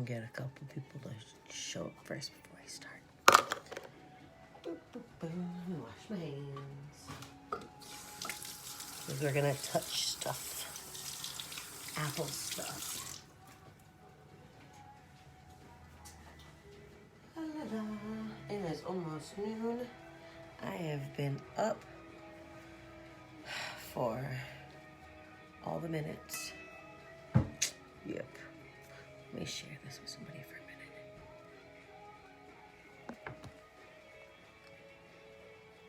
gonna get a couple people to show up first before I start. Boop, boop, boom. Wash my hands. Because we're gonna touch stuff. Apple stuff. La, la, la. It is almost noon. I have been up for all the minutes. Yep. Let me share this with somebody for a minute.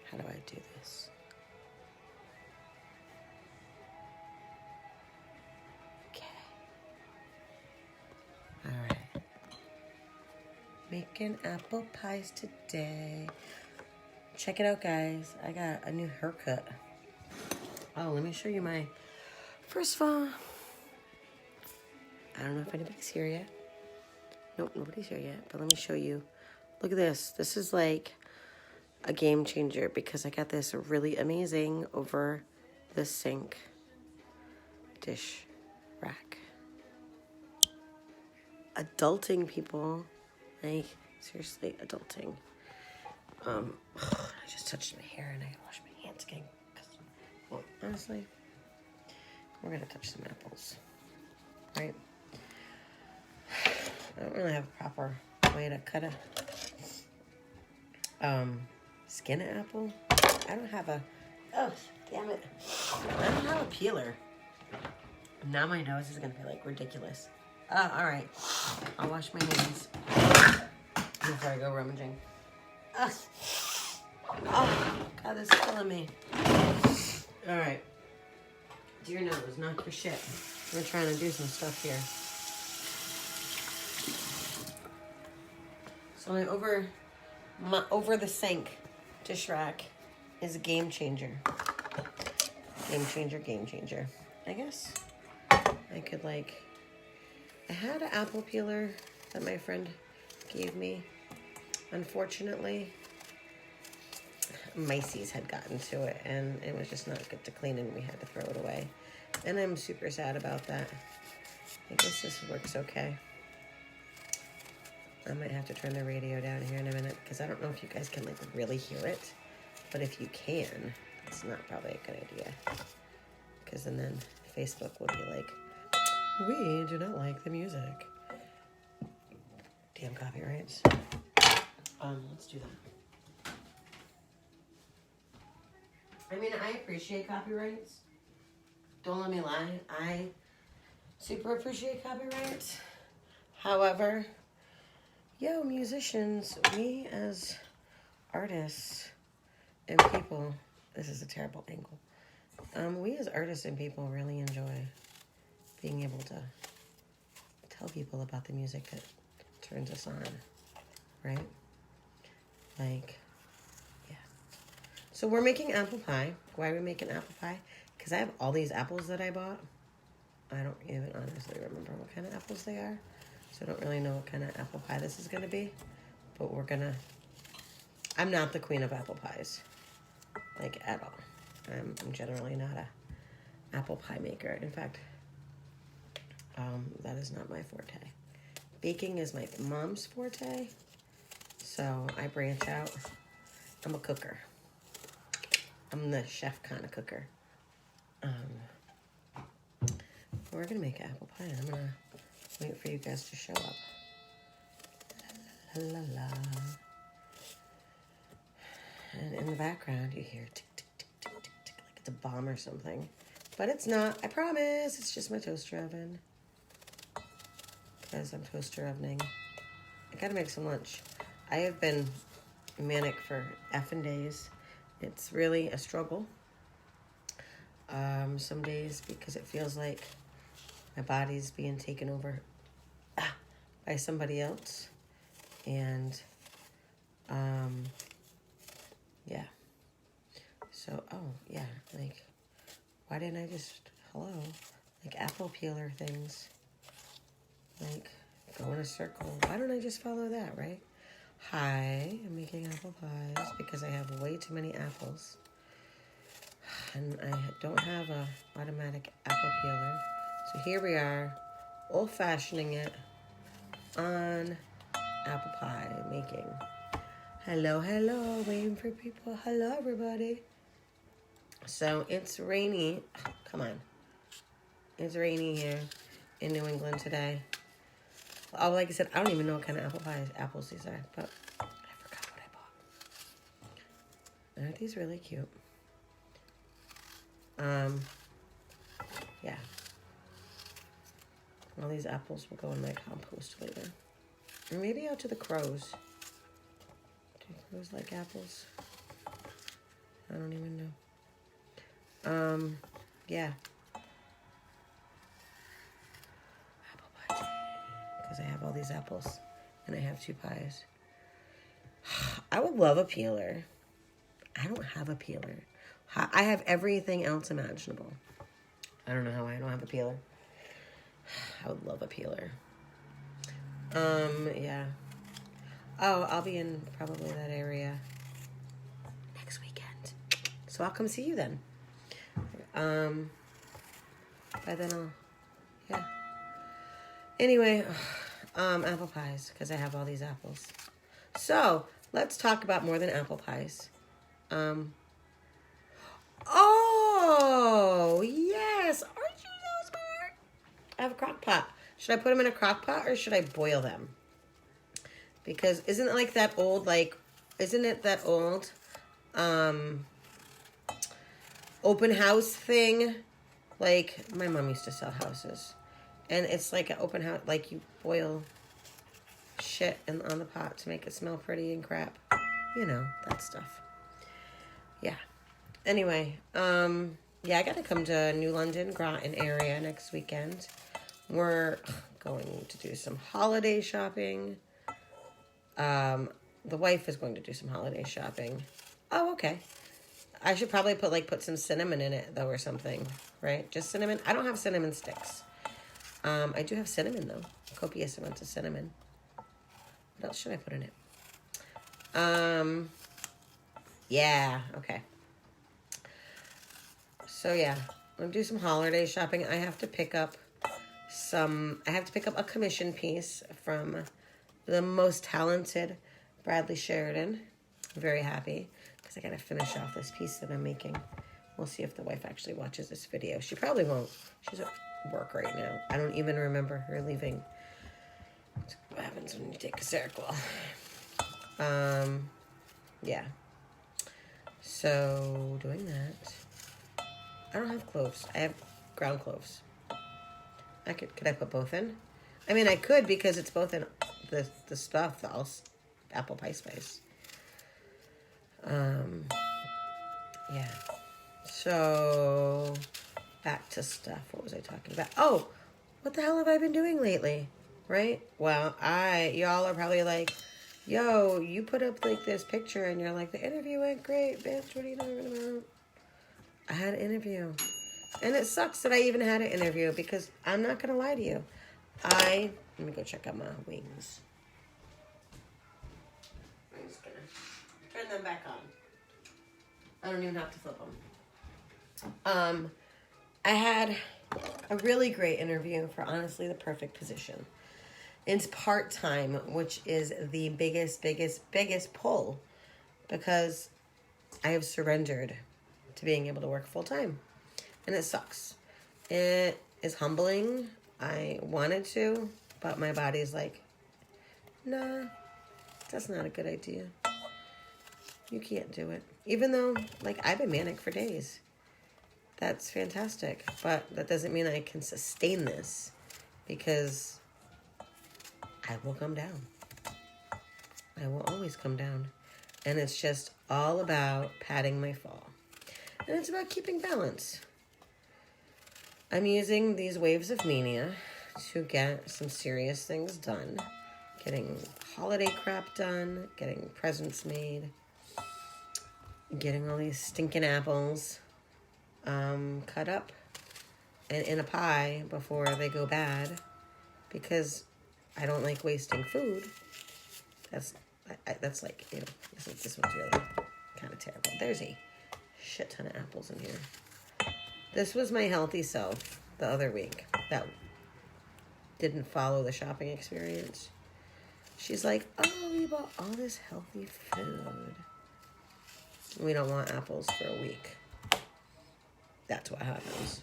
How do I do this? Okay. All right. Making apple pies today. Check it out, guys. I got a new haircut. Oh, let me show you my... First of all, I don't know if anybody's here yet. Nope, nobody's here yet. But let me show you. Look at this. This is like a game changer because I got this really amazing over the sink dish rack. Adulting, people. Like, seriously, adulting. I just touched my hair and I gotta wash my hands again. Well, honestly, we're gonna touch some apples, right? I don't really have a proper way to cut a skin an apple. I don't have a, oh, damn it. I don't have a peeler. Now my nose is gonna be like ridiculous. All right, I'll wash my hands before I go rummaging. Oh, God, this is killing me. All right. Dear nose, knock your shit. We're trying to do some stuff here. So my over the sink dish rack is a game changer. Game changer, game changer. I guess I could like, I had an apple peeler that my friend gave me. Unfortunately, mices had gotten to it and it was just not good to clean and we had to throw it away. And I'm super sad about that. I guess this works okay. I might have to turn the radio down here in a minute because I don't know if you guys can like really hear it. But if you can, it's not probably a good idea. Because then Facebook will be like, we do not like the music. Damn copyrights. Let's do that. I mean, I appreciate copyrights. Don't let me lie. I super appreciate copyrights. However, yo, musicians, we as artists and people, this is a terrible angle. We as artists and people really enjoy being able to tell people about the music that turns us on, right? Like, yeah. So we're making apple pie. Why are we making apple pie? Because I have all these apples that I bought. I don't even honestly remember what kind of apples they are. So I don't really know what kind of apple pie this is going to be. But we're going to... I'm not the queen of apple pies. Like, at all. I'm generally not a apple pie maker. In fact, that is not my forte. Baking is my mom's forte. So I branch out. I'm a cooker. I'm the chef kind of cooker. We're going to make apple pie. And I'm going to wait for you guys to show up. La, la, la, la. And in the background, you hear tick, tick, tick, tick, tick, tick, like it's a bomb or something. But it's not. I promise. It's just my toaster oven. Because I'm toaster ovening. I got to make some lunch. I have been manic for effing days. It's really a struggle. Some days because it feels like my body's being taken over by somebody else. And, yeah. So, oh, yeah, like, why didn't I just, hello, like apple peeler things, like, go in a circle. Why don't I just follow that, right? Hi, I'm making apple pies because I have way too many apples. And I don't have a automatic apple peeler. So here we are, old-fashioning it. on apple pie making. Hello, hello, waiting for people. Hello, everybody. So it's rainy. Come on. It's rainy here in New England today. Oh, like I said, I don't even know what kind of apples these are, but I forgot what I bought. Aren't these really cute? Yeah. All these apples will go in my compost later. Or maybe out to the crows. Do crows like apples? I don't even know. Yeah. Apple pie. Because I have all these apples. And I have 2 pies. I would love a peeler. I don't have a peeler. I have everything else imaginable. I don't know how I don't have a peeler. I would love a peeler. Yeah. Oh, I'll be in probably that area next weekend. So I'll come see you then. By then yeah. Anyway, apple pies, because I have all these apples. So, let's talk about more than apple pies. Oh, yes. Aren't you so smart? I have a crock pot. Should I put them in a crock pot or should I boil them? Because isn't it like that old, open house thing? Like, my mom used to sell houses. And it's like an open house, like you boil shit on the pot to make it smell pretty and crap. You know, that stuff. Yeah. Anyway, yeah, I got to come to New London, Groton area next weekend. We're going to do some holiday shopping. The wife is going to do some holiday shopping. Oh, okay. I should probably put some cinnamon in it, though, or something, right? Just cinnamon. I don't have cinnamon sticks. I do have cinnamon, though. Copious amounts of cinnamon. What else should I put in it? Yeah, okay. So yeah, I'm gonna do some holiday shopping. I have to pick up a commission piece from the most talented Bradley Sheridan. I'm very happy because I gotta finish off this piece that I'm making. We'll see if the wife actually watches this video. She probably won't. She's at work right now. I don't even remember her leaving. That's what happens when you take a Seroquel. Yeah. So doing that. I don't have cloves. I have ground cloves. Could I put both in? I mean, I could because it's both in the stuff, the apple pie spice. Yeah. So, back to stuff. What was I talking about? Oh, what the hell have I been doing lately? Right? Well, y'all are probably like, yo, you put up this picture and you're like, the interview went great, bitch. What are you talking about? I had an interview. And it sucks that I even had an interview because I'm not going to lie to you. Let me go check out my wings. I'm just going to turn them back on. I don't even have to flip them. I had a really great interview for honestly the perfect position. It's part-time, which is the biggest pull because I have surrendered to being able to work full-time. And it sucks. It is humbling. I wanted to, but my body's like, nah, that's not a good idea. You can't do it. Even though, I've been manic for days. That's fantastic. But that doesn't mean I can sustain this because I will come down. I will always come down. And it's just all about padding my fall. And it's about keeping balance. I'm using these waves of mania to get some serious things done. Getting holiday crap done. Getting presents made. Getting all these stinking apples cut up and in a pie before they go bad. Because I don't like wasting food. That's like, ew. This one's really kind of terrible. There's a shit ton of apples in here. This was my healthy self the other week that didn't follow the shopping experience. She's like, oh, we bought all this healthy food. We don't want apples for a week. That's what happens.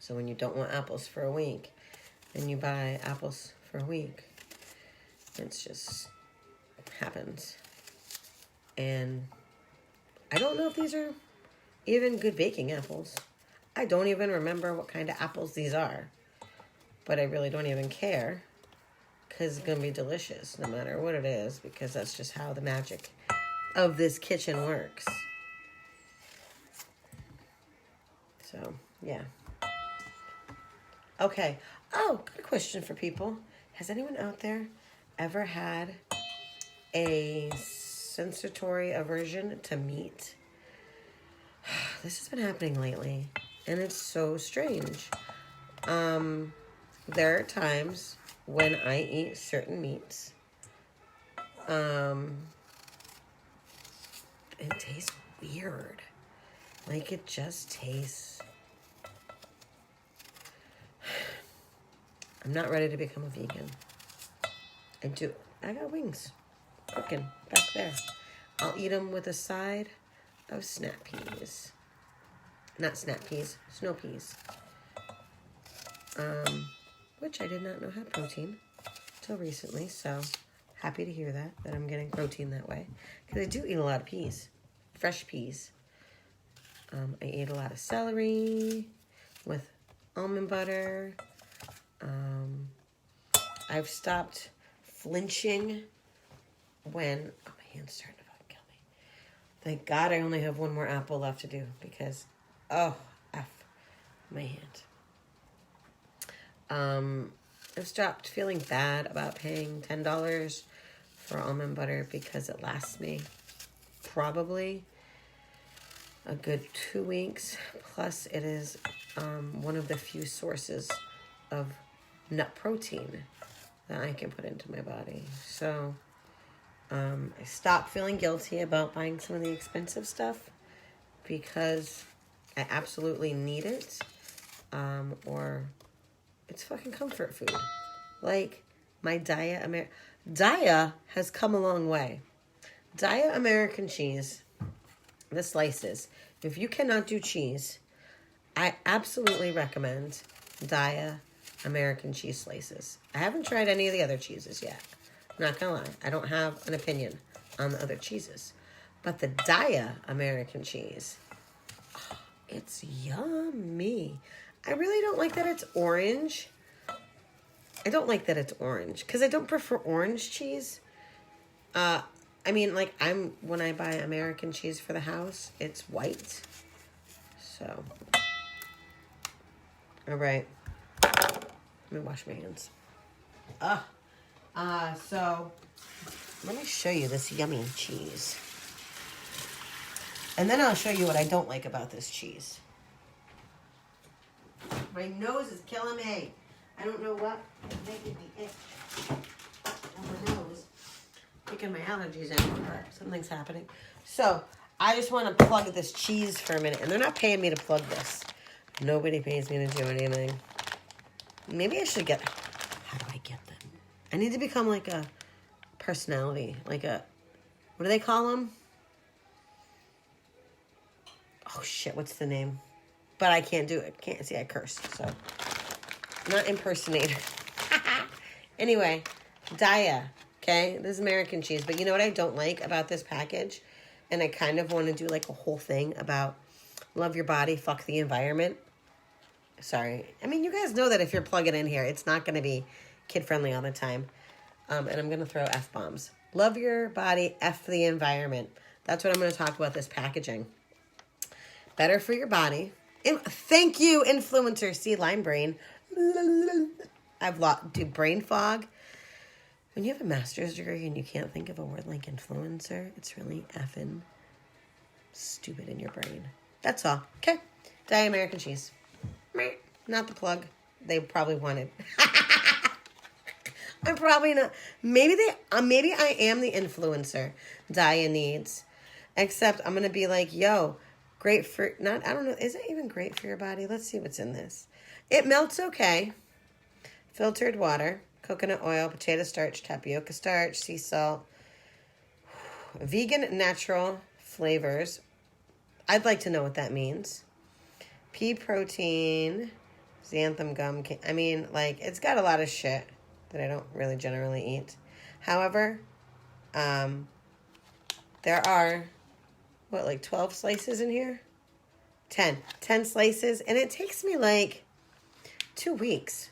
So when you don't want apples for a week, and you buy apples for a week, it's just happens. And I don't know if these are even good baking apples. I don't even remember what kind of apples these are. But I really don't even care. Because it's going to be delicious no matter what it is. Because that's just how the magic of this kitchen works. So, yeah. Okay. Oh, good question for people. Has anyone out there ever had a sensory aversion to meat? This has been happening lately. And it's so strange. There are times when I eat certain meats. It tastes weird. Like it just tastes... I'm not ready to become a vegan. I got wings cooking back there. I'll eat them with a side of snap peas. Not snap peas, snow peas. Which I did not know had protein until recently, so happy to hear that I'm getting protein that way. Because I do eat a lot of peas, fresh peas. I ate a lot of celery with almond butter. I've stopped flinching when... Oh, my hand's starting to fucking kill me. Thank God I only have one more apple left to do because... Oh, F my hand. I've stopped feeling bad about paying $10 for almond butter because it lasts me probably a good 2 weeks. Plus, it is one of the few sources of nut protein that I can put into my body. So I stopped feeling guilty about buying some of the expensive stuff because I absolutely need it, or it's fucking comfort food. Like my Daya has come a long way. Daya American cheese, the slices. If you cannot do cheese, I absolutely recommend Daya American cheese slices. I haven't tried any of the other cheeses yet. I'm not gonna lie. I don't have an opinion on the other cheeses. But the Daya American cheese, oh, it's yummy. I really don't like that it's orange. I don't like that it's orange because I don't prefer orange cheese. I mean, like when I buy American cheese for the house, it's white. So, all right. Let me wash my hands. So let me show you this yummy cheese. And then I'll show you what I don't like about this cheese. My nose is killing me. I don't know what is making me itch on my nose. Taking my allergies in, but something's happening. So I just want to plug this cheese for a minute. And they're not paying me to plug this. Nobody pays me to do anything. Maybe I should get... How do I get them? I need to become like a personality. Like a... What do they call them? Oh, shit. What's the name? But I can't do it. Can't see. I cursed. So, not impersonator. Anyway, Daya. Okay? This is American cheese. But you know what I don't like about this package? And I kind of want to do like a whole thing about love your body, fuck the environment. Sorry. I mean, you guys know that if you're plugging in here, it's not going to be kid-friendly all the time. And I'm going to throw F-bombs. Love your body, F the environment. That's what I'm going to talk about this packaging. Better for your body. Thank you, influencer. See, line brain. I've brain fog. When you have a master's degree and you can't think of a word like influencer, it's really effing stupid in your brain. That's all. Okay. Dye American cheese. Not the plug they probably wanted. I'm probably not. Maybe I am the influencer Daya needs. Except I'm going to be like, yo, great for, I don't know, is it even great for your body? Let's see what's in this. It melts okay. Filtered water. coconut oil, potato starch, tapioca starch, sea salt, vegan natural flavors. I'd like to know what that means. Pea protein, xanthan gum. I mean, like, it's got a lot of shit that I don't really generally eat. However, there are, like 12 slices in here? 10 slices. And it takes me like 2 weeks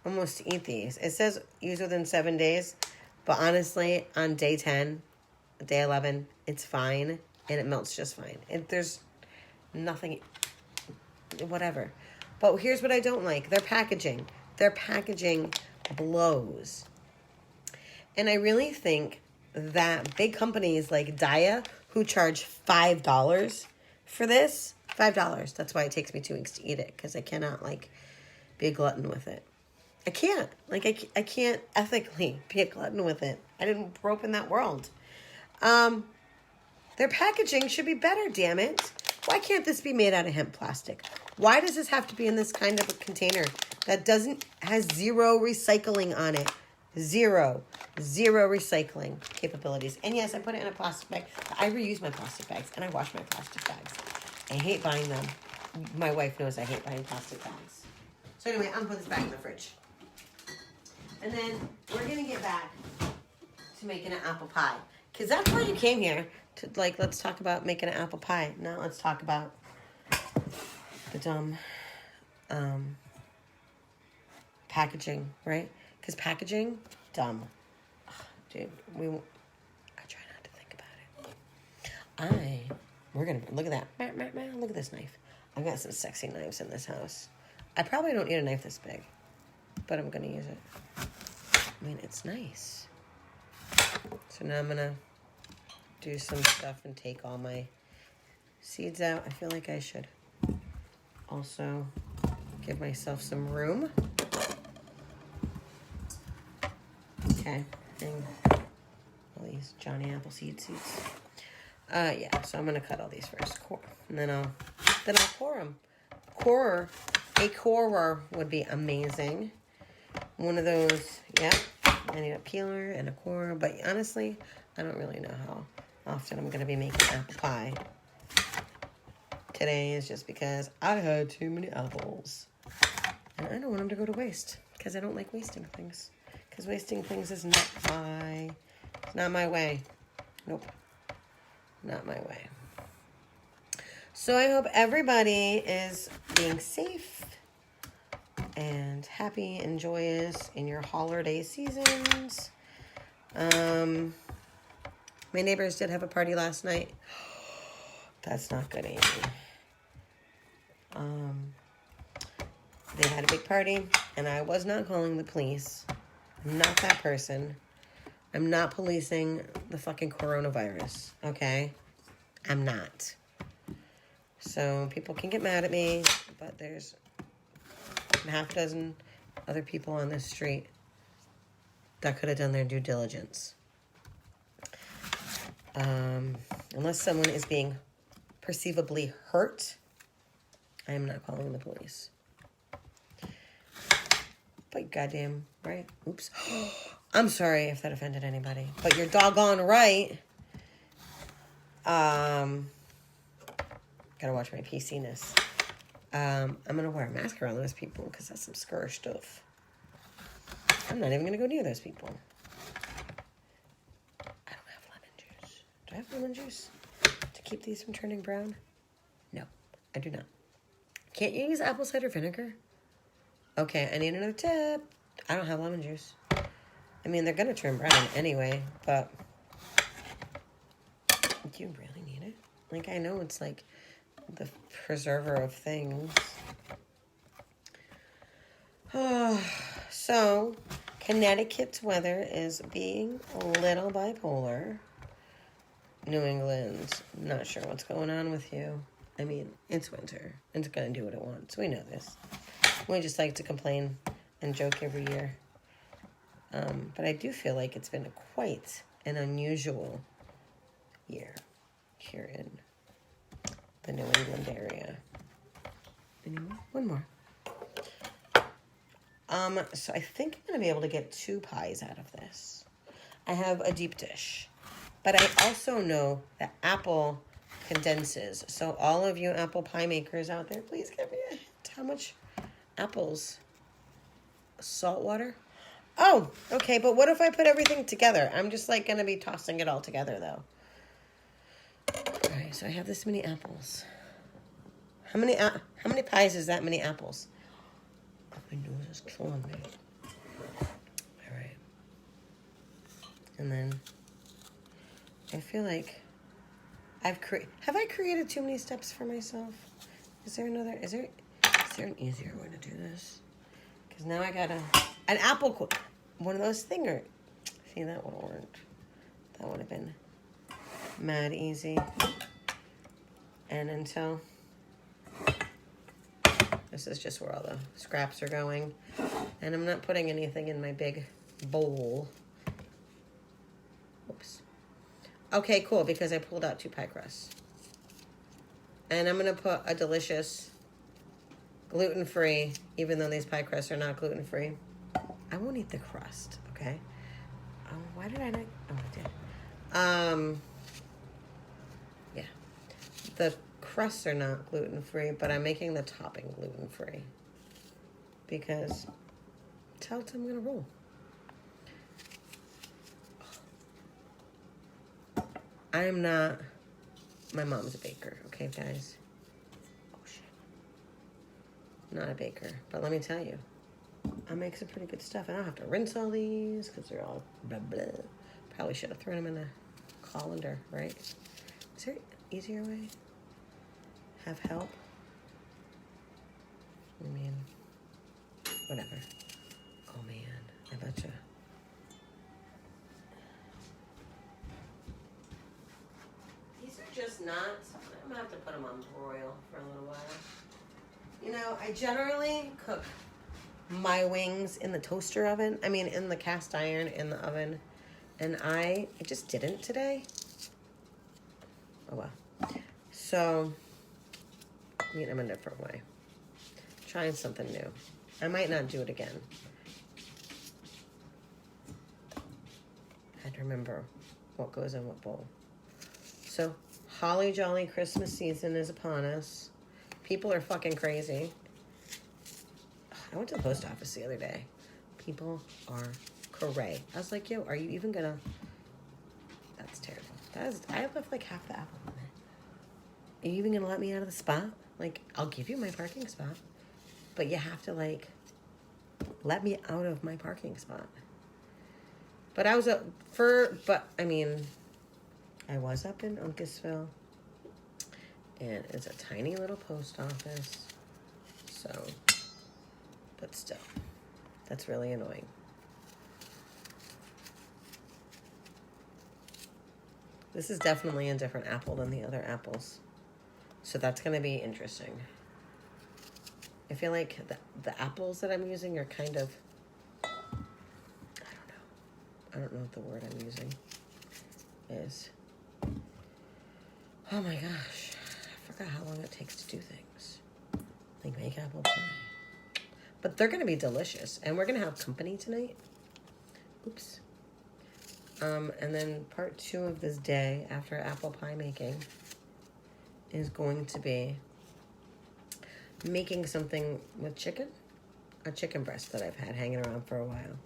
almost to eat these. It says use within 7 days. But honestly, on day 10, day 11, it's fine. And it melts just fine. There's nothing, whatever. But here's what I don't like. Their packaging. Their packaging blows. And I really think that big companies like Daya, who charge $5 for this, $5. That's why it takes me 2 weeks to eat it, because I cannot, like, be a glutton with it. I can't. Like, I can't ethically be a glutton with it. I didn't grow up in that world. Their packaging should be better, damn it. Why can't this be made out of hemp plastic? Why does this have to be in this kind of a container that has zero recycling on it? Zero recycling capabilities. And yes, I put it in a plastic bag. I reuse my plastic bags, and I wash my plastic bags. I hate buying them. My wife knows I hate buying plastic bags. So anyway, I'm going to put this back in the fridge. And then we're going to get back to making an apple pie. Because that's why you came here. To, like, let's talk about making an apple pie. Now let's talk about the dumb packaging, right? Because packaging, dumb. Ugh, dude, I try not to think about it. We're going to, look at that. Look at this knife. I've got some sexy knives in this house. I probably don't need a knife this big, but I'm going to use it. I mean, it's nice. So now I'm going to do some stuff and take all my seeds out. I feel like I should also give myself some room. Okay, and all these Johnny Appleseed seeds. Yeah, so I'm gonna cut all these first, and then I'll core them. A corer would be amazing. One of those, yeah. I need a peeler and a core, but honestly, I don't really know how often I'm gonna be making apple pie. Today is just because I had too many apples, and I don't want them to go to waste because I don't like wasting things. Because wasting things is not my way. Nope. Not my way. So I hope everybody is being safe and happy and joyous in your holiday seasons. My neighbors did have a party last night. That's not good, Amy. They had a big party, and I was not calling the police. I'm not that person. I'm not policing the fucking coronavirus, okay? I'm not. So people can get mad at me, but there's a half dozen other people on this street that could have done their due diligence. Unless someone is being perceivably hurt, I am not calling the police. But goddamn right. Oops. I'm sorry if that offended anybody. But you're doggone right. Gotta watch my PC-ness. I'm gonna wear a mask around those people because that's some scourge stuff. I'm not even gonna go near those people. I don't have lemon juice. Do I have lemon juice to keep these from turning brown? No, I do not. Can't you use apple cider vinegar? Okay, I need another tip. I don't have lemon juice. I mean, they're going to turn brown anyway, but do you really need it? Like, I know it's like the preserver of things. So, Connecticut's weather is being a little bipolar. New England, not sure what's going on with you. I mean, it's winter. It's going to do what it wants. We know this. We just like to complain and joke every year. But I do feel like it's been quite an unusual year here in the New England area. Anyway, one more. So I think I'm going to be able to get 2 pies out of this. I have a deep dish. But I also know that apple condenses. So all of you apple pie makers out there, please give me a hint. How much apples? Salt water? Oh, okay. But what if I put everything together? I'm just like going to be tossing it all together though. All right. So I have this many apples. How many pies is that many apples? Oh, my nose is killing me. All right. And then I feel like have I created too many steps for myself? Is there an easier way to do this? Because now I got an apple, one of those thinger. See, that would have worked. That would have been mad easy. And until this is just where all the scraps are going. And I'm not putting anything in my big bowl. Oops. Okay, cool, because I pulled out 2 pie crusts. And I'm going to put a delicious gluten-free, even though these pie crusts are not gluten-free. I won't eat the crust, okay? Oh, why did I not? Oh, I did. Yeah. The crusts are not gluten-free, but I'm making the topping gluten-free. Because that's how I'm going to roll. I am not, my mom's a baker, okay, guys? Oh, shit. Not a baker, but let me tell you, I make some pretty good stuff. I don't have to rinse all these because they're all blah, blah. Probably should have thrown them in a colander, right? Is there an easier way? Have help? I mean, whatever. Oh, man, I betcha. Just not. I'm gonna have to put them on broil for a little while. You know, I generally cook my wings in the toaster oven. I mean, in the cast iron in the oven. And I just didn't today. Oh well. So, I'm eating them a different way. Trying something new. I might not do it again. I had to remember what goes in what bowl. So, holly jolly Christmas season is upon us. People are fucking crazy. I went to the post office the other day. People are cray. I was like, yo, are you even gonna... That's terrible. I left like half the apple in there. Are you even gonna let me out of the spot? Like, I'll give you my parking spot. But you have to, like, let me out of my parking spot. But I was I was up in Uncasville, and it's a tiny little post office, so, but still, that's really annoying. This is definitely a different apple than the other apples, so that's going to be interesting. I feel like the apples that I'm using are kind of, I don't know what the word I'm using is. Oh my gosh, I forgot how long it takes to do things. Like make apple pie. But they're gonna be delicious. And we're gonna have company tonight. Oops. And then part 2 of this day after apple pie making is going to be making something with chicken. A chicken breast that I've had hanging around for a while.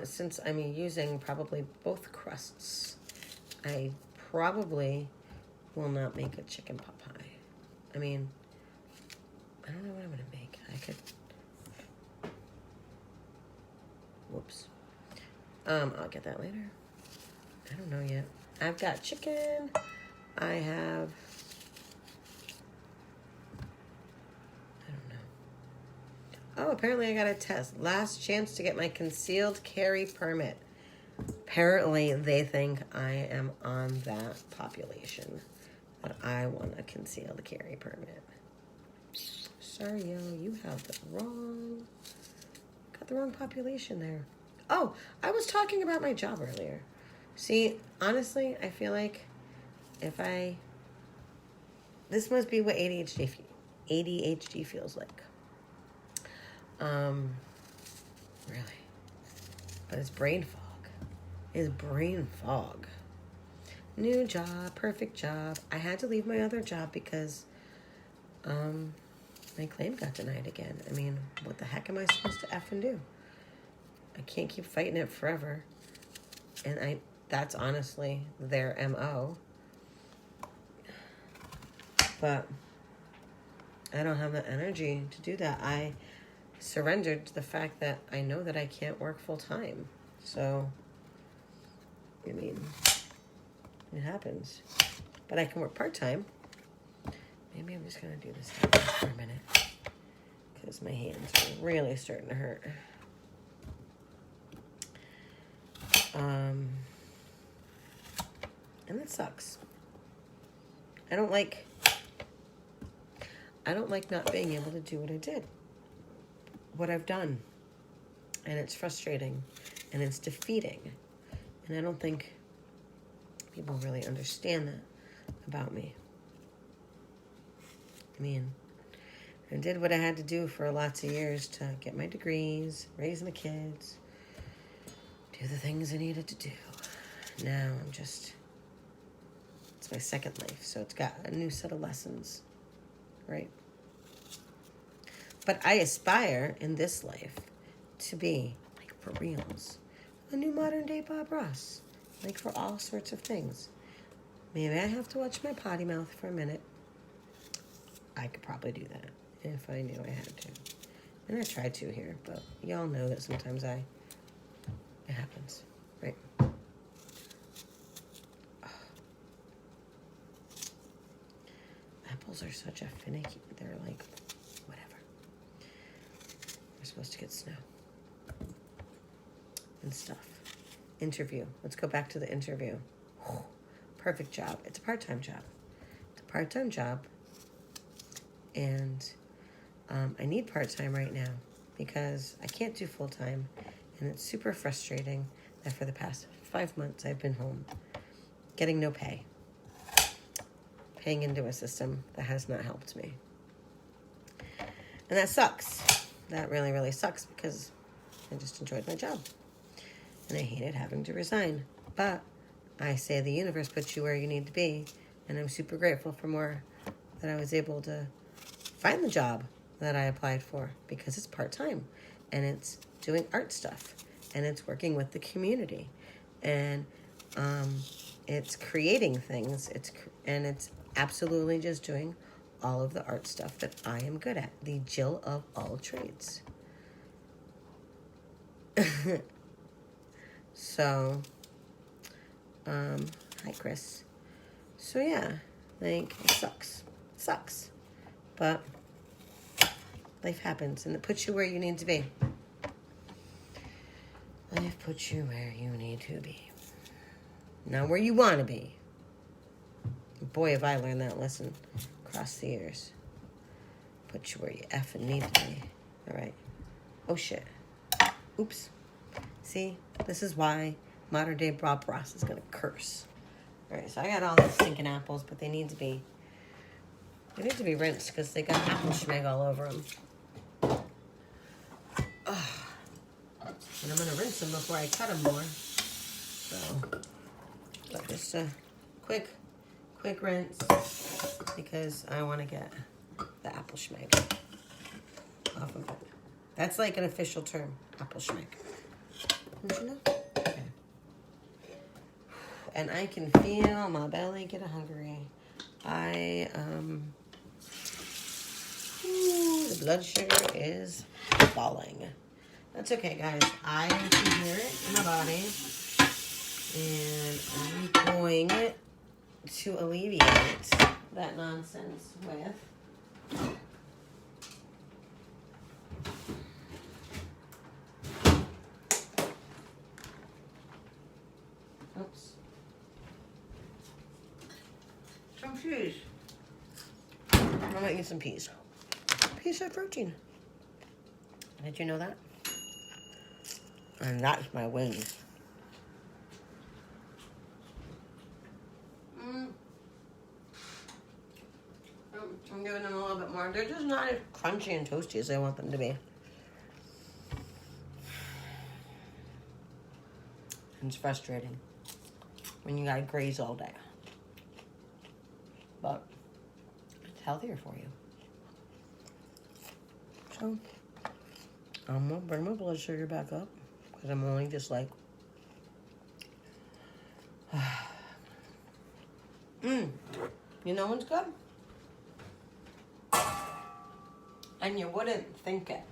Since I'm using probably both crusts, I probably will not make a chicken pot pie. I mean, I don't know what I'm going to make. I could... Whoops. I'll get that later. I don't know yet. I've got chicken. I have... I don't know. Oh, apparently I got a test. Last chance to get my concealed carry permit. Apparently, they think I am on that population, that I want a concealed carry permit. Sorry, yo, you have got the wrong population there. Oh, I was talking about my job earlier. See, honestly, I feel like this must be what ADHD feels like. Really. But it's brain fog. It's brain fog. New job, perfect job. I had to leave my other job because my claim got denied again. I mean, what the heck am I supposed to effing do? I can't keep fighting it forever. And that's honestly their MO. But I don't have the energy to do that. I surrendered to the fact that I know that I can't work full time. So, I mean, it happens. But I can work part time. Maybe I'm just going to do this for a minute. Because my hands are really starting to hurt. And it sucks. I don't like not being able to do what I did. What I've done. And it's frustrating. And it's defeating. And I don't think people really understand that about me. I mean, I did what I had to do for lots of years to get my degrees, raise my kids, do the things I needed to do. Now it's my second life, so it's got a new set of lessons, right? But I aspire in this life to be, like, for reals, a new modern day Bob Ross, like, for all sorts of things. Maybe I have to watch my potty mouth for a minute. I could probably do that if I knew I had to. And I tried to here, but y'all know that sometimes it happens, right? Apples are such a finicky, they're like, whatever. We're supposed to get snow and stuff. Interview. Let's go back to the interview. Perfect job. It's a part-time job. And I need part-time right now because I can't do full-time. And it's super frustrating that for the past 5 months I've been home getting no pay. Paying into a system that has not helped me. And that sucks. That really, really sucks because I just enjoyed my job. And I hated having to resign. But I say the universe puts you where you need to be. And I'm super grateful for more that I was able to find the job that I applied for because it's part-time. And it's doing art stuff. And it's working with the community. And it's creating things. It's absolutely just doing all of the art stuff that I am good at. The Jill of all trades. So, hi Chris. So yeah, like, it sucks. But life happens and it puts you where you need to be. Life puts you where you need to be. Not where you want to be. Boy, have I learned that lesson across the years. Put you where you effing need to be. All right. Oh, shit. Oops. See? This is why modern day Bob Ross is going to curse. All right, so I got all these stinking apples, but they need to be rinsed because they got apple schmeg all over them. And I'm going to rinse them before I cut them more. So, but just a quick rinse because I want to get the apple schmeg off of it. That's like an official term, apple schmeg. Did you know? Okay. And I can feel my belly get hungry. The blood sugar is falling. That's okay, guys. I can hear it in my body. And I'm going to alleviate that nonsense with some peas. I'm gonna eat some peas. Peas have protein. Did you know that? And that's my wings. I'm giving them a little bit more. They're just not as crunchy and toasty as I want them to be. It's frustrating when you gotta graze all day. But it's healthier for you. So I'm gonna bring my blood sugar back up because I'm only just like, you know what's good? And you wouldn't think it.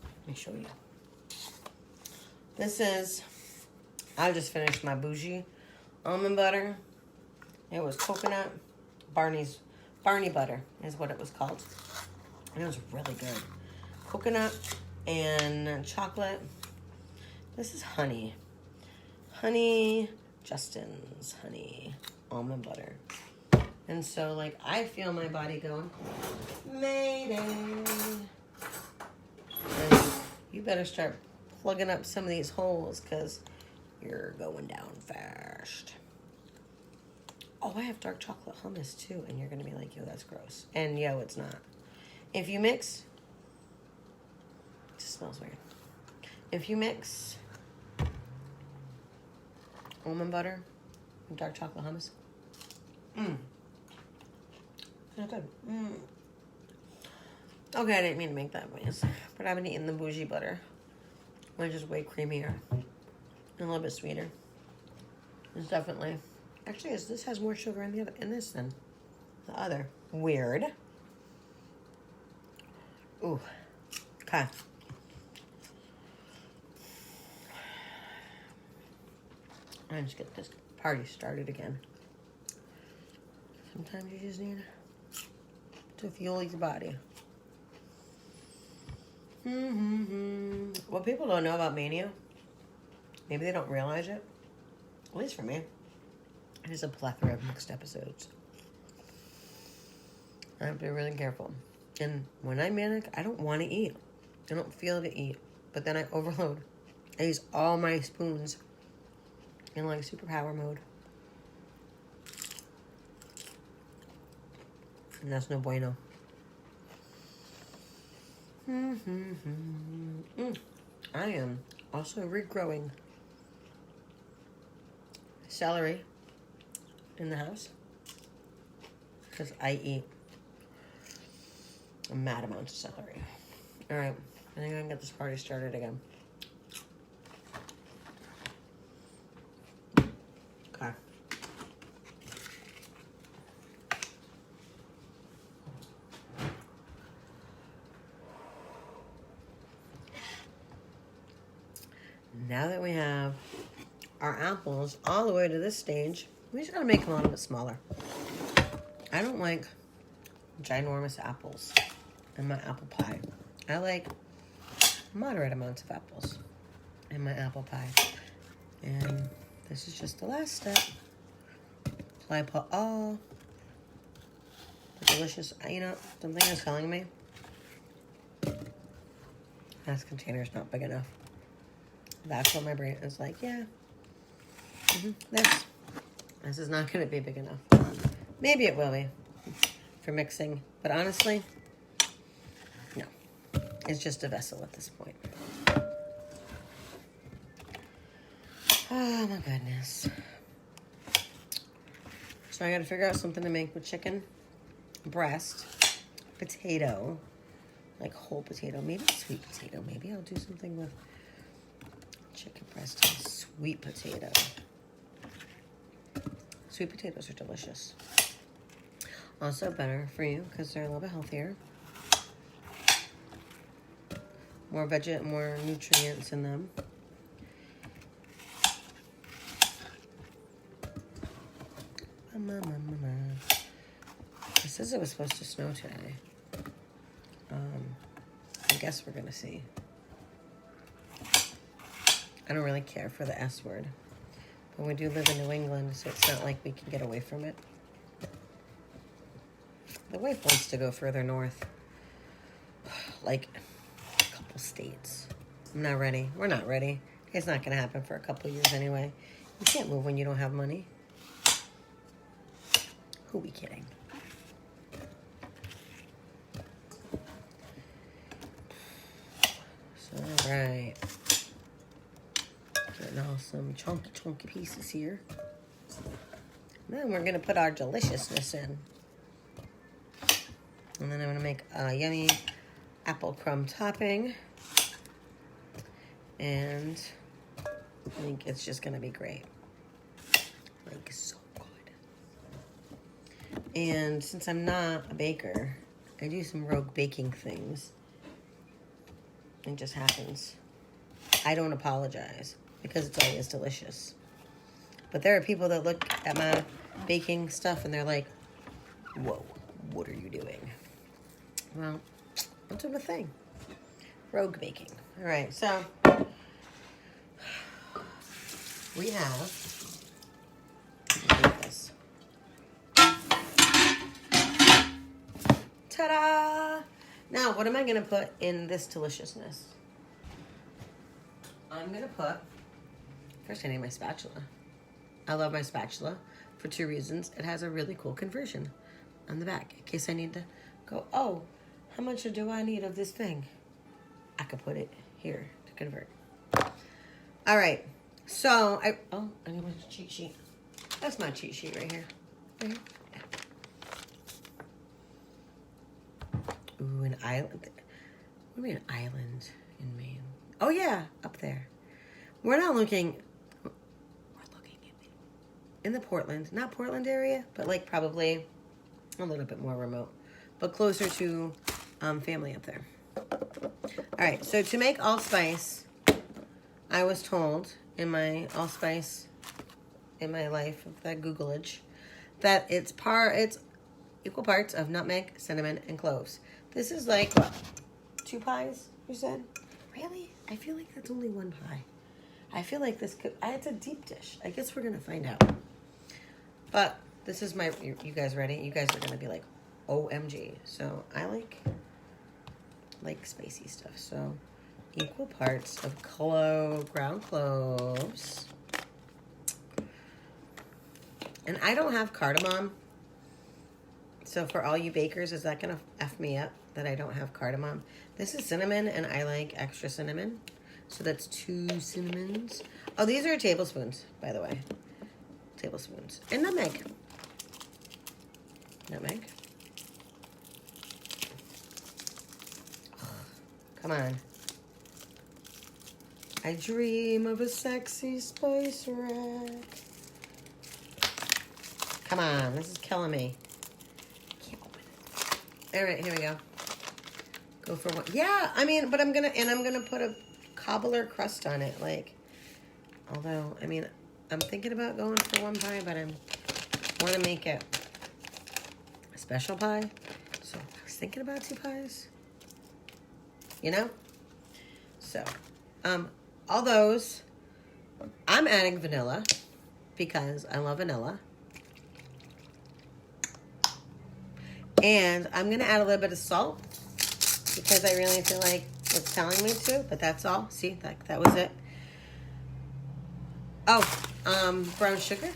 Let me show you. This is, I just finished my bougie almond butter. It was coconut, Barney butter is what it was called. And it was really good. Coconut and chocolate. This is honey. Honey, Justin's honey almond butter. And so, like, I feel my body going, Mayday. And you better start plugging up some of these holes because you're going down fast. Oh, I have dark chocolate hummus too. And you're going to be like, yo, that's gross. And yo, it's not. If you mix, it just smells weird. If you mix almond butter and dark chocolate hummus, not good. Okay, I didn't mean to make that noise, but I've been eating the bougie butter, which is way creamier and a little bit sweeter. It's definitely, actually, this has more sugar in this than the other. Weird. Ooh, okay. I just get this party started again. Sometimes you just need to fuel your body. What people don't know about mania, maybe they don't realize it, at least for me, it is a plethora of mixed episodes. I have to be really careful. And when I'm manic, I don't want to eat. I don't feel to eat. But then I overload. I use all my spoons in like superpower mode. And that's no bueno. I am also regrowing celery in the house because I eat a mad amount of celery. All right, I think I can get this party started again. Okay. Now that we have our apples all the way to this stage, we just gotta make them a little bit smaller. I don't like ginormous apples in my apple pie. I like moderate amounts of apples in my apple pie. And this is just the last step. So I put all the delicious, you know, something is telling me this container's not big enough. That's what my brain is like, yeah, this is not going to be big enough. Maybe it will be for mixing, but honestly, no. It's just a vessel at this point. Oh my goodness. So I got to figure out something to make with chicken breast, potato, like whole potato, maybe sweet potato. Maybe I'll do something with chicken breast and sweet potato. Sweet potatoes are delicious. Also better for you because they're a little bit healthier. More more nutrients in them. It says it was supposed to snow today. I guess we're gonna see. I don't really care for the S word. But we do live in New England, so it's not like we can get away from it. The wife wants to go further north. Like a couple states. I'm not ready. We're not ready. It's not going to happen for a couple years anyway. You can't move when you don't have money. Who we kidding? So, all right. some chunky pieces here. Then we're gonna put our deliciousness in. And then I'm gonna make a yummy apple crumb topping. And I think it's just gonna be great. Like, so good. And since I'm not a baker, I do some rogue baking things. It just happens. I don't apologize because it's always delicious. But there are people that look at my baking stuff and they're like, whoa, what are you doing? Well, I'm doing a thing. Rogue baking. All right, so we have this. Ta-da! Now, what am I going to put in this deliciousness? I'm going to put, first I need my spatula. I love my spatula for 2 reasons. It has a really cool conversion on the back. In case I need to go, oh, how much do I need of this thing? I could put it here to convert. All right. So, I need my cheat sheet. That's my cheat sheet right here. Right here. Yeah. Ooh, an island. What do you mean an island in Maine? Oh, yeah, up there. We're not looking... in the Portland, not Portland area, but like probably a little bit more remote, but closer to family up there. All right, so to make allspice, I was told in my allspice in my life of that Googleage that it's equal parts of nutmeg, cinnamon, and cloves. This is like what, 2 pies? You said? Really? I feel like that's only 1 pie. I feel like this could. It's a deep dish. I guess we're gonna find out. But this is my, you guys ready? You guys are going to be like, OMG. So I like spicy stuff. So equal parts of ground cloves. And I don't have cardamom. So for all you bakers, is that going to F me up that I don't have cardamom? This is cinnamon and I like extra cinnamon. So that's 2 cinnamons. Oh, these are tablespoons, by the way. Tablespoons. And nutmeg. Nutmeg. Come on. I dream of a sexy spice rack. Come on, this is killing me. Can't open it. All right, here we go. Go for 1. Yeah, I mean, but I'm gonna put a cobbler crust on it. Like, although, I mean, I'm thinking about going for 1 pie, but I want to make it a special pie. So I was thinking about 2 pies. You know? So, all those, I'm adding vanilla because I love vanilla. And I'm going to add a little bit of salt because I really feel like it's telling me to, but that's all. See, that was it. Oh, brown sugar.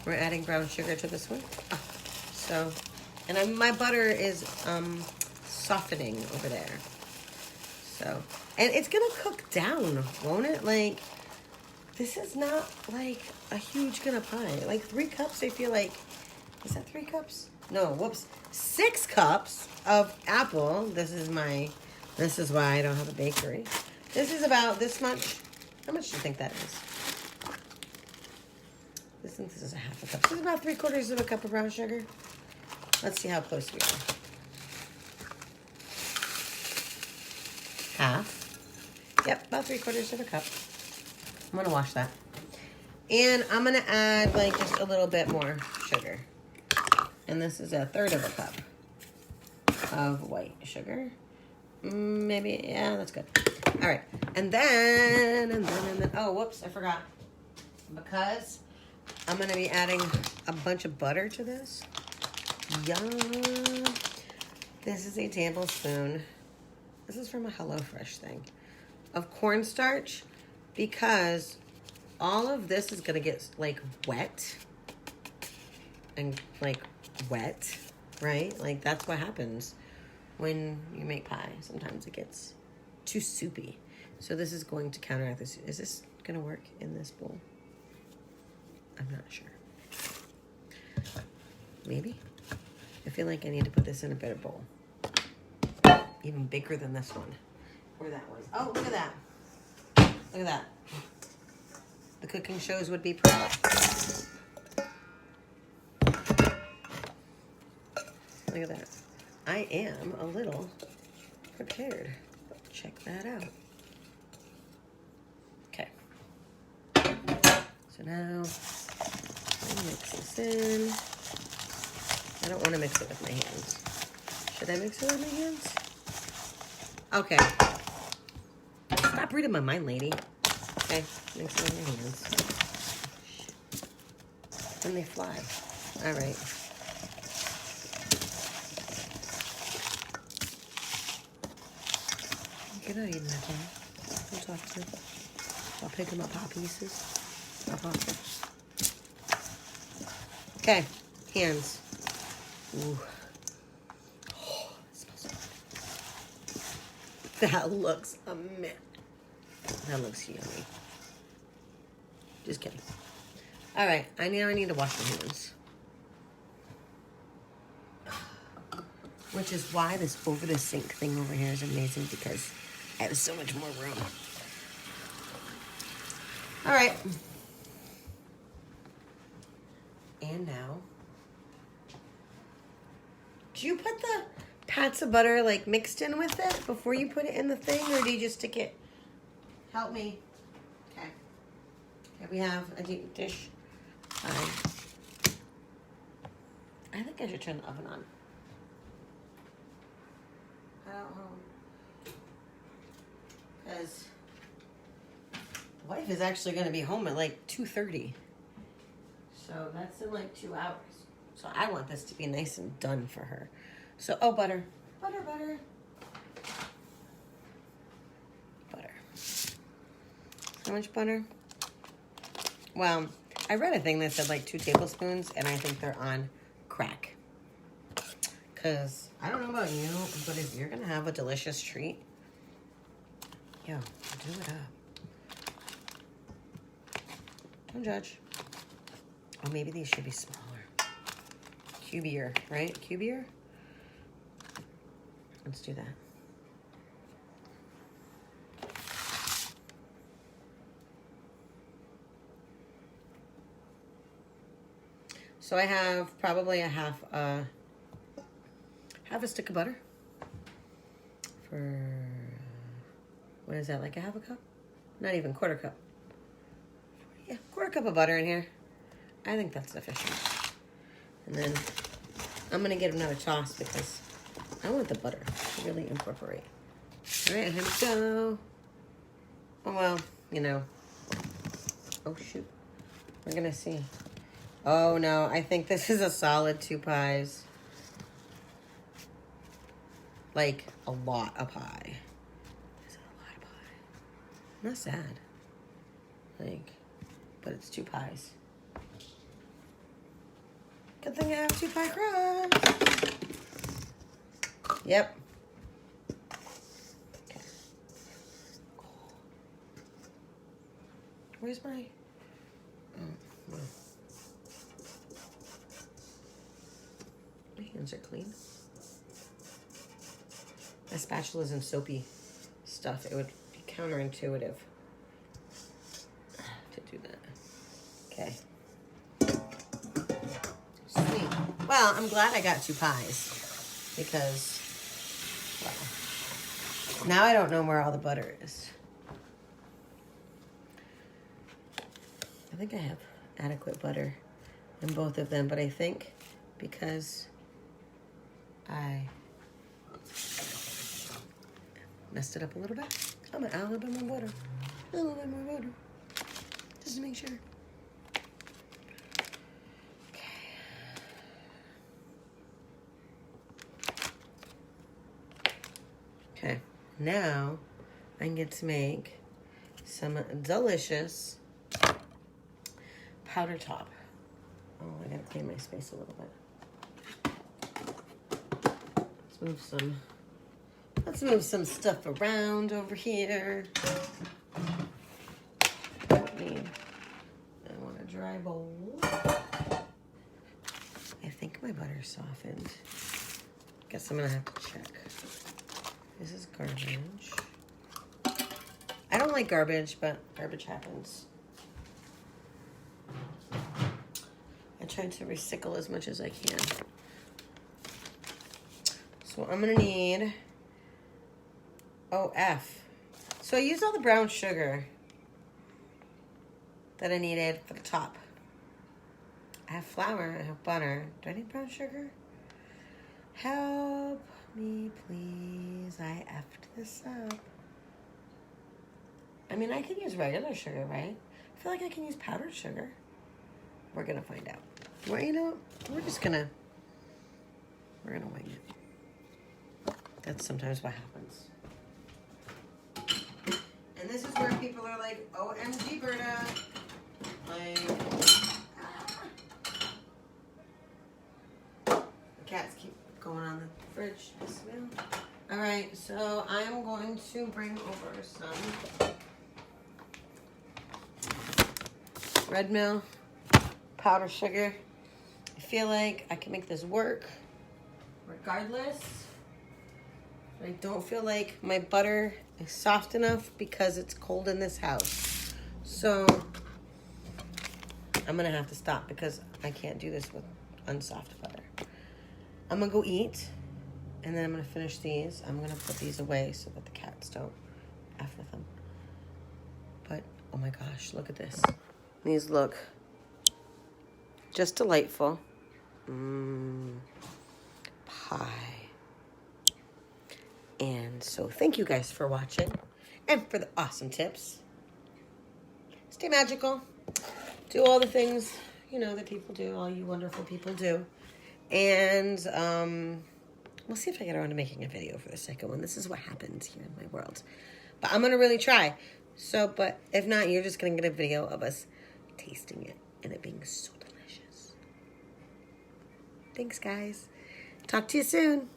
We're adding brown sugar to this one. Oh, so, and my butter is softening over there. So, and it's gonna cook down, won't it? Like, this is not like a huge gonna pie. Like 3 cups, I feel like, is that 3 cups? No, whoops. 6 cups of apple. This is why I don't have a bakery. This is about this much. How much do you think that is? I think this is a 1/2 cup. This is about 3/4 of a cup of brown sugar. Let's see how close we are. 1/2. Yep, about 3/4 of a cup. I'm gonna wash that. And I'm gonna add like just a little bit more sugar. And this is 1/3 of a cup of white sugar. Maybe, yeah, that's good. All right, and then, oh, whoops, I forgot. Because I'm gonna be adding a bunch of butter to this. Yum. This is a tablespoon. This is from a HelloFresh thing of cornstarch because all of this is gonna get like wet and like wet, right? Like that's what happens when you make pie. Sometimes it gets too soupy. So this is going to counteract this. Is this going to work in this bowl? I'm not sure. Maybe. I feel like I need to put this in a better bowl. Even bigger than this one. Or that one. Oh, look at that. Look at that. The cooking shows would be proud. Look at that. I am a little prepared. Check that out. Okay. So now, I mix this in. I don't want to mix it with my hands. Should I mix it with my hands? Okay. Stop reading my mind, lady. Okay, mix it with my hands. And they fly. All right. Get out of here, Tom. Don't talk to me. I'll pick them up, pop pieces. I'll pop them. Okay, hands. Ooh. Oh, it smells so good. That looks amazing. That looks yummy. Just kidding. All right, I need to wash my hands. Which is why this over the sink thing over here is amazing, because I have so much more room. All right. And now, do you put the pats of butter like mixed in with it before you put it in the thing, or do you just stick it? Help me. Okay. Here we have a deep dish. I think I should turn the oven on. I don't know. Because the wife is actually going to be home at like 2:30. So that's in like 2 hours. So I want this to be nice and done for her. So, oh, butter. Butter, butter. Butter. How much butter? Well, I read a thing that said like 2 tablespoons, and I think they're on crack. Because I don't know about you, but if you're going to have a delicious treat, yo, do it up. Don't judge. Oh, maybe these should be smaller. Cubier, right? Cubier? Let's do that. So I have probably a half a stick of butter for, what is that, like a half a cup? Not even, quarter cup. Yeah, quarter cup of butter in here. I think that's sufficient. And then I'm gonna get another toss because I want the butter to really incorporate. All right, here we go. Oh, well, you know. Oh, shoot. We're gonna see. Oh, no, I think this is a solid 2 pies. Like, a lot of pie. This is a lot of pie. Not sad. Like, but it's 2 pies. Good thing I have 2 pie crust. Yep. Okay. Where's my... Oh, well. My hands are clean. My spatula's in soapy stuff. It would be counterintuitive to do that. Okay. Sweet. Well, I'm glad I got 2 pies because, well, now I don't know where all the butter is. I think I have adequate butter in both of them, but I think because I messed it up a little bit, I'm gonna add a little bit more butter. A little bit more butter. Just to make sure. Okay, now I get to make some delicious powder top. Oh, I gotta clean my space a little bit. Let's move some Let's move some stuff around over here. I want a dry bowl. I think my butter's softened. Guess I'm gonna have to check. This is garbage. I don't like garbage, but garbage happens. I try to recycle as much as I can. So I'm gonna need OF. So I used all the brown sugar that I needed for the top. I have flour, I have butter. Do I need brown sugar? Help me, please. I effed this up. I mean, I can use regular sugar, right? I feel like I can use powdered sugar. We're gonna find out. Well, you know, we're gonna wing it. That's sometimes what happens. And this is where people are like, OMG, Berta. Like, the cats keep going on the fridge. All right, so I'm going to bring over some red mill, powder sugar. I feel like I can make this work regardless. I don't feel like my butter is soft enough because it's cold in this house. So I'm gonna have to stop because I can't do this with unsoft butter. I'm gonna go eat and then I'm gonna finish these. I'm gonna put these away so that the cats don't F with them. But oh my gosh, look at this. These look just delightful. Pie. And so thank you guys for watching and for the awesome tips. Stay magical. Do all the things, you know, that people do, all you wonderful people do. And we'll see if I get around to making a video for the second one. This is what happens here in my world. But I'm going to really try. So, but if not, you're just going to get a video of us tasting it and it being so delicious. Thanks, guys. Talk to you soon.